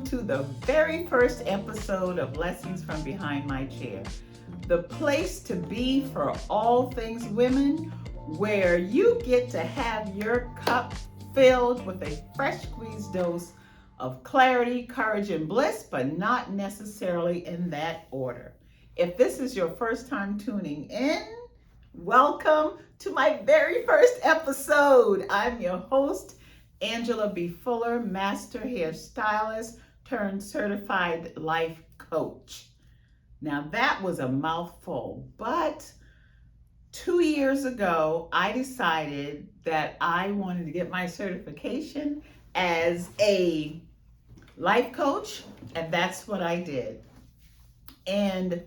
welcome to the very first episode of Lessons from Behind My Chair, the place to be for all things women, where you get to have your cup filled with a fresh squeezed dose of clarity, courage, and bliss, but not necessarily in that order. If this is your first time tuning in, welcome to my very first episode. I'm your host, Angela B. Fuller, master hairstylist turned certified life coach. Now that was a mouthful, but 2 years ago, I decided that I wanted to get my certification as a life coach, and that's what I did. And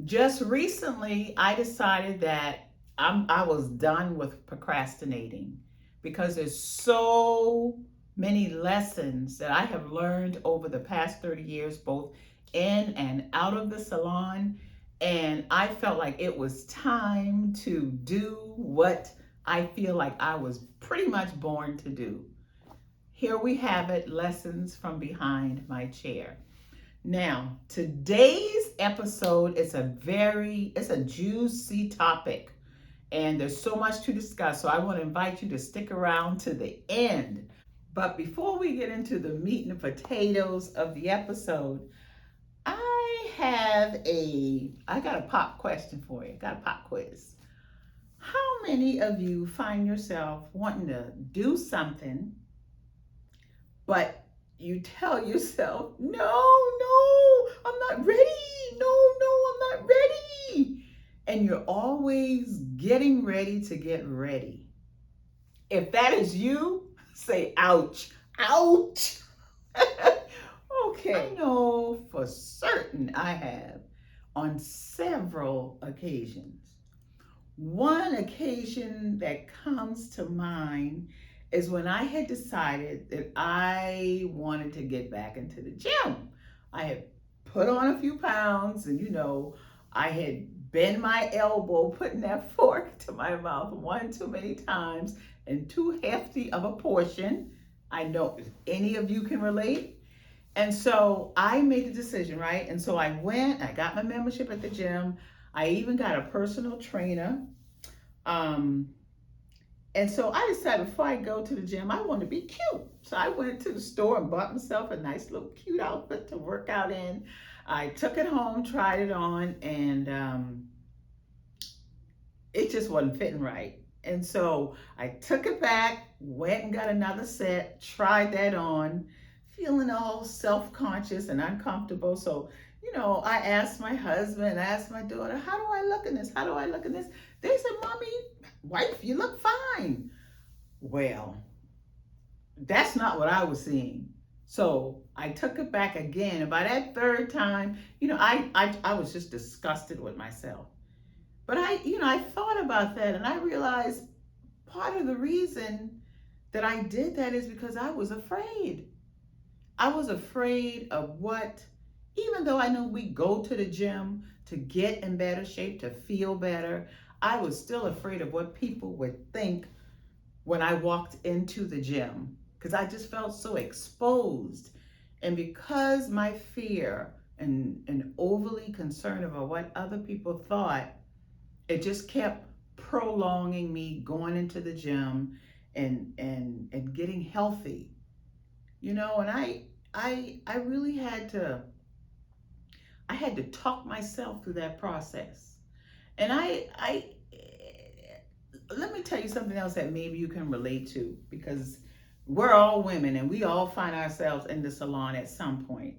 just recently, I decided that I was done with procrastinating, because there's so many lessons that I have learned over the past 30 years, both in and out of the salon. And I felt like it was time to do what I feel like I was pretty much born to do. Here we have it, Lessons from Behind My Chair. Now, today's episode is a juicy topic. And there's so much to discuss, so I want to invite you to stick around to the end. But before we get into the meat and potatoes of the episode, I got a pop question for you. Got a pop quiz. How many of you find yourself wanting to do something, but you tell yourself, no, I'm not ready. No, I'm not ready. And you're always getting ready to get ready. If that is you, say ouch. Ouch. Okay. I know for certain I have on several occasions. One occasion that comes to mind is when I had decided that I wanted to get back into the gym. I had put on a few pounds, and I had bend my elbow, putting that fork to my mouth one too many times and too hefty of a portion. I know any of you can relate. And so I made the decision, right? And so I got my membership at the gym. I even got a personal trainer. And so I decided before I go to the gym, I want to be cute. So I went to the store and bought myself a nice little cute outfit to work out in. I took it home, tried it on, and it just wasn't fitting right. And so I took it back, went and got another set, tried that on, feeling all self-conscious and uncomfortable. So, I asked my husband, I asked my daughter, how do I look in this? How do I look in this? They said, Mommy, wife, you look fine. Well, that's not what I was seeing. So I took it back again. And by that third time, I was just disgusted with myself. But I thought about that, and I realized part of the reason that I did that is because I was afraid. I was afraid of even though I know we go to the gym to get in better shape, to feel better, I was still afraid of what people would think when I walked into the gym, because I just felt so exposed. And because my fear and overly concern about what other people thought, it just kept prolonging me going into the gym and getting healthy. And I really had to talk myself through that process. And let me tell you something else that maybe you can relate to, because we're all women and we all find ourselves in the salon at some point.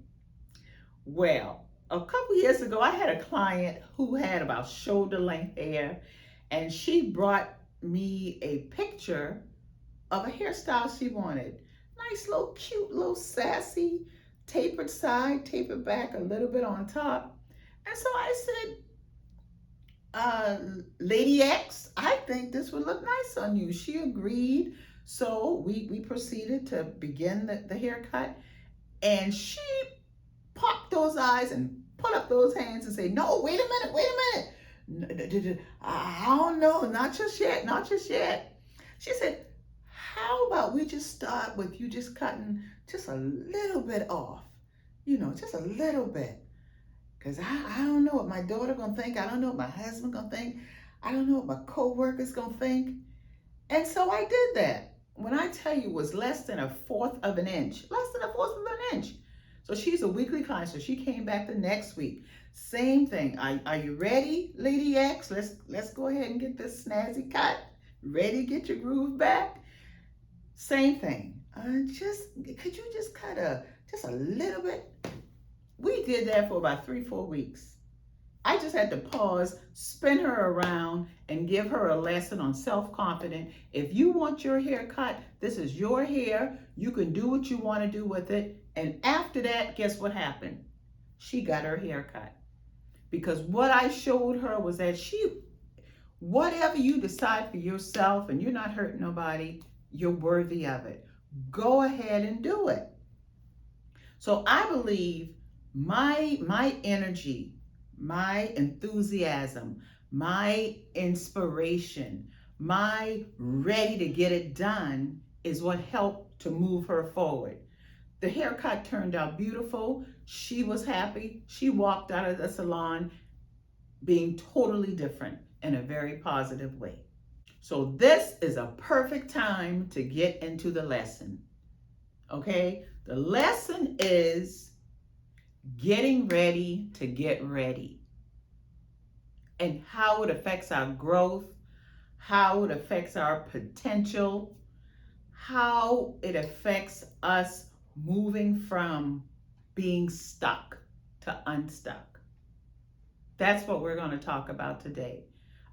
Well, a couple years ago, I had a client who had about shoulder length hair, and she brought me a picture of a hairstyle she wanted. Nice little cute, little sassy, tapered side, tapered back a little bit on top. And so I said, Lady X, I think this would look nice on you. She agreed. So we proceeded to begin the haircut, and she popped those eyes and put up those hands and say, no, wait a minute. I don't know, not just yet. She said, how about we just start with you just cutting just a little bit off? just a little bit. Because I don't know what my daughter gonna think. I don't know what my husband gonna think. I don't know what my co-workers gonna think. And so I did that. When I tell you it was less than a fourth of an inch, less than a fourth of an inch. So she's a weekly client. So she came back the next week. Same thing. Are you ready, Lady X? Let's go ahead and get this snazzy cut. Ready? Get your groove back. Same thing. Could you just cut just a little bit? We did that for about 3-4 weeks. I just had to pause, spin her around, and give her a lesson on self-confidence. If you want your hair cut, this is your hair. You can do what you want to do with it. And after that, guess what happened? She got her hair cut. Because what I showed her was that whatever you decide for yourself, and you're not hurting nobody, you're worthy of it. Go ahead and do it. So I believe my energy, my enthusiasm, my inspiration, my ready to get it done is what helped to move her forward. The haircut turned out beautiful. She was happy. She walked out of the salon being totally different in a very positive way. So this is a perfect time to get into the lesson. Okay? The lesson is getting ready to get ready, and how it affects our growth, how it affects our potential, how it affects us moving from being stuck to unstuck. That's what we're going to talk about today.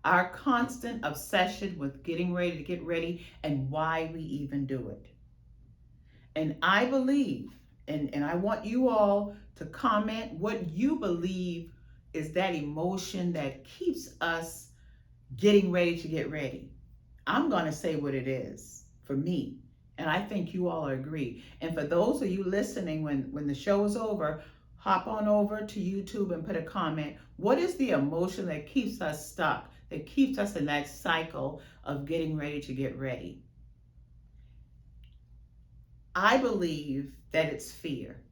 Our constant obsession with getting ready to get ready and why we even do it. And I believe, and I want you all to comment what you believe is that emotion that keeps us getting ready to get ready. I'm going to say what it is for me. And I think you all agree. And for those of you listening, when the show is over, hop on over to YouTube and put a comment. What is the emotion that keeps us stuck, that keeps us in that cycle of getting ready to get ready? I believe that it's fear.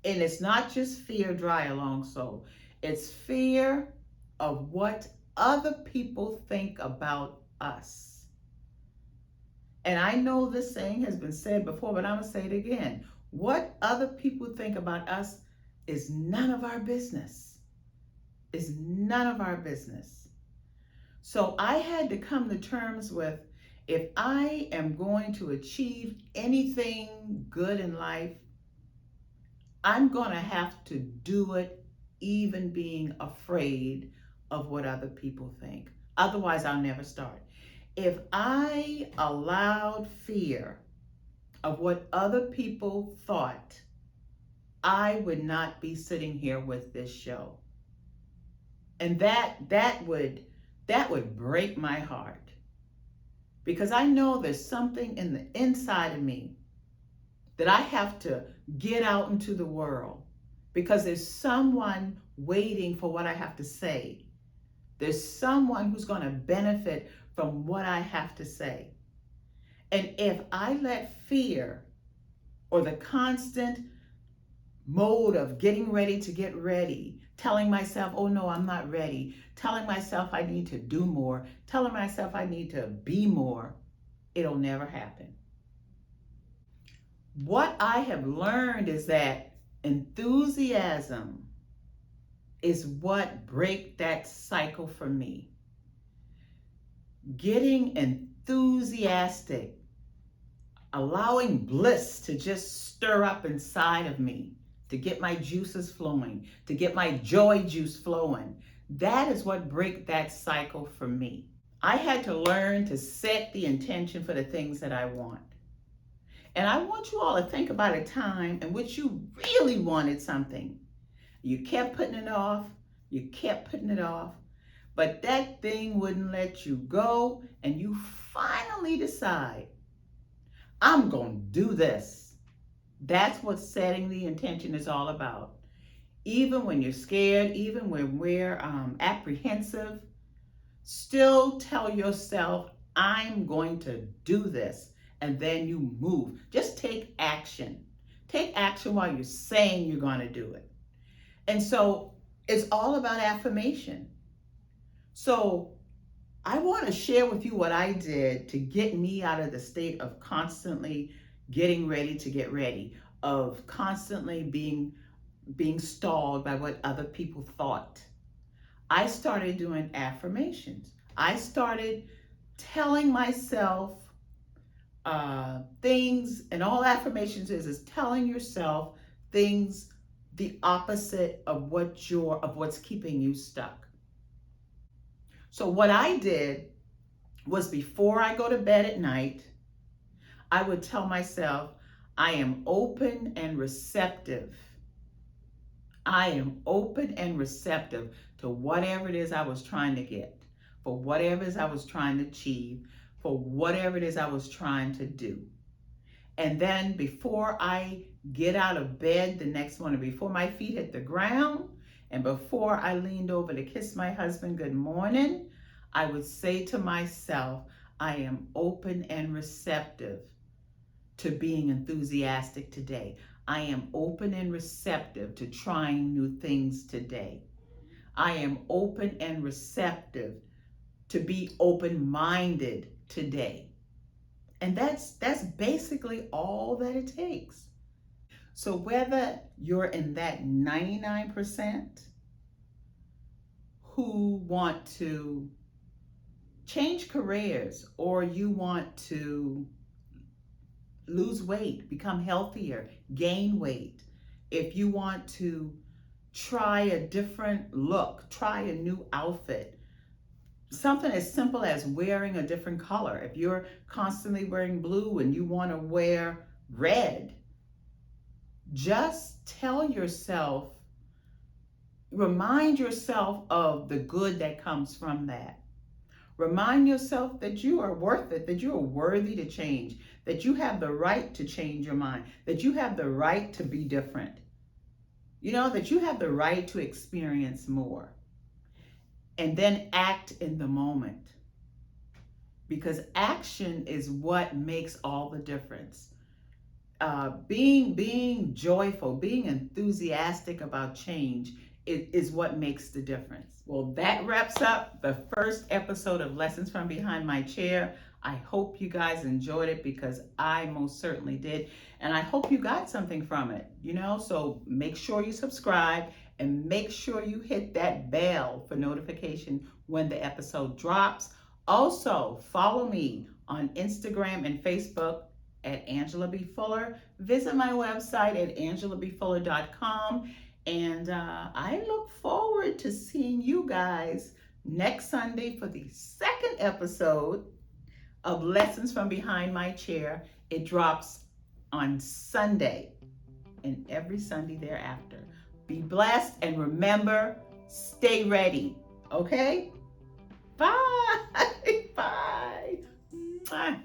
And it's not just fear dry along so. It's fear of what other people think about us. And I know this saying has been said before, but I'm going to say it again. What other people think about us is none of our business. Is none of our business. So I had to come to terms with, if I am going to achieve anything good in life, I'm going to have to do it even being afraid of what other people think. Otherwise, I'll never start. If I allowed fear of what other people thought, I would not be sitting here with this show. And that would break my heart. Because I know there's something in the inside of me that I have to get out into the world, because there's someone waiting for what I have to say. There's someone who's going to benefit from what I have to say. And if I let fear, or the constant mode of getting ready to get ready, telling myself, oh no, I'm not ready, telling myself I need to do more, telling myself I need to be more, it'll never happen. What I have learned is that enthusiasm is what breaks that cycle for me. Getting enthusiastic, allowing bliss to just stir up inside of me, to get my juices flowing, to get my joy juice flowing. That is what breaks that cycle for me. I had to learn to set the intention for the things that I want. And I want you all to think about a time in which you really wanted something. You kept putting it off, you kept putting it off, but that thing wouldn't let you go, and you finally decide, I'm going to do this. That's what setting the intention is all about. Even when you're scared, even when we're apprehensive, still tell yourself, I'm going to do this. And then you move. Just take action. Take action while you're saying you're going to do it. And so it's all about affirmation. So I want to share with you what I did to get me out of the state of constantly getting ready to get ready, of constantly being stalled by what other people thought. I started doing affirmations. I started telling myself things, and all affirmations is telling yourself things the opposite of what's keeping you stuck. So what I did was, before I go to bed at night, I would tell myself, I am open and receptive. I am open and receptive to whatever it is I was trying to get, for whatever it is I was trying to achieve, for whatever it is I was trying to do. And then before I get out of bed the next morning, before my feet hit the ground, and before I leaned over to kiss my husband good morning, I would say to myself, I am open and receptive to being enthusiastic today. I am open and receptive to trying new things today. I am open and receptive to be open-minded today. And that's basically all that it takes. So whether you're in that 99% who want to change careers, or you want to lose weight, become healthier, gain weight, if you want to try a different look, try a new outfit, something as simple as wearing a different color. If you're constantly wearing blue and you want to wear red, just tell yourself, remind yourself of the good that comes from that. Remind yourself that you are worth it, that you are worthy to change, that you have the right to change your mind, that you have the right to be different, that you have the right to experience more. And then act in the moment, because action is what makes all the difference. Being joyful, being enthusiastic about change is what makes the difference. Well, that wraps up the first episode of Lessons from Behind My Chair. I hope you guys enjoyed it, because I most certainly did. And I hope you got something from it, so make sure you subscribe, and make sure you hit that bell for notification when the episode drops. Also, follow me on Instagram and Facebook at Angela B. Fuller. Visit my website at angelabfuller.com. And I look forward to seeing you guys next Sunday for the second episode of Lessons from Behind My Chair. It drops on Sunday and every Sunday thereafter. Be blessed, and remember, stay ready. Okay? Bye. Bye. Bye.